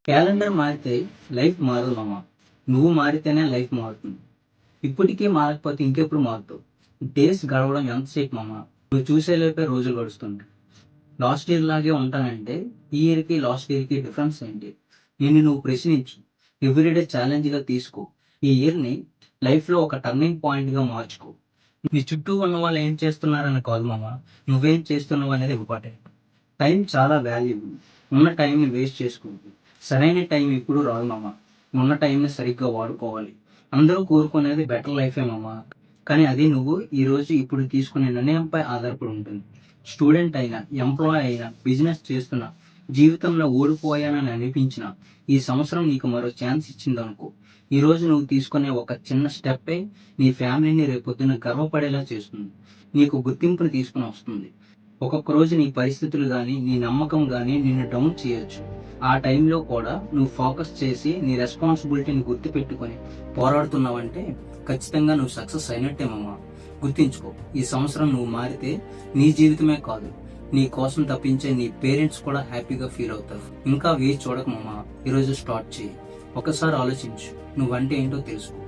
Calendar మారితే life మారదు మామ. నువ్వు మారితేనే లైఫ్ మారుతుంది. ఇప్పటికే మారకపోతే ఇంకెప్పుడు మారుతావు? డేస్ గడవడం ఎంతసేపు మామ? నువ్వు చూసేలోపే రోజులు గడుస్తుంది. లాస్ట్ ఇయర్ లాగే ఉంటానంటే ఈ ఇయర్‌కి, లాస్ట్ ఇయర్‌కి డిఫరెన్స్ ఏంటి? నిన్ను నువ్వు ప్రశ్నించు. ఎవ్రీడే ఛాలెంజ్‌గా తీసుకో. ఈ ఇయర్‌ని లైఫ్‌లో ఒక టర్నింగ్ పాయింట్‌గా మార్చుకో. నీ చుట్టూ ఉన్న వాళ్ళు ఏం చేస్తున్నారని కాదు మామ. నువ్వేం చేస్తున్నావు అనేది ఇంపార్టెంట్. టైం చాలా వాల్యుబుల్. ఉన్న టైంని వేస్ట్ చేసుకోవద్దు. సరైన టైం ఎప్పుడు రాదు మామ. ఉన్న టైంని సరిగ్గా వాడుకోవాలి. అందరూ కోరుకునేది బెటర్ లైఫే మామ. కానీ అది నువ్వు ఈరోజు ఇప్పుడు తీసుకునే నిర్ణయంపై ఆధారపడి ఉంటుంది. స్టూడెంట్ అయినా, ఎంప్లాయ్ అయినా, బిజినెస్ చేస్తున్నా, జీవితంలో ఓడిపోయానని అనిపించినా, ఈ సంవత్సరం నీకు మరో ఛాన్స్ ఇచ్చిందనుకో. ఈరోజు నువ్వు తీసుకునే ఒక చిన్న స్టెప్పే నీ ఫ్యామిలీని రేపొద్దున గర్వపడేలా చేస్తుంది. నీకు గుర్తింపుని తీసుకొని వస్తుంది. ఒక్కొక్క రోజు నీ పరిస్థితులు గానీ, నీ నమ్మకం గానీ నిన్ను డౌన్ చేయొచ్చు. ఆ టైంలో కూడా నువ్వు ఫోకస్ చేసి నీ రెస్పాన్సిబిలిటీని గుర్తుపెట్టుకొని పోరాడుతున్నావంటే ఖచ్చితంగా నువ్వు సక్సెస్ అయినట్టే మామ. గుర్తుంచుకో, ఈ సంవత్సరం నువ్వు మారితే నీ జీవితమే కాదు, నీ కోసం తప్పించే నీ పేరెంట్స్ కూడా హ్యాపీగా ఫీల్ అవుతారు. ఇంకా వేచి చూడక మామ, ఈరోజు స్టార్ట్ చేయి. ఒకసారి ఆలోచించు, నువ్వంటే ఏంటో తెలుసుకో.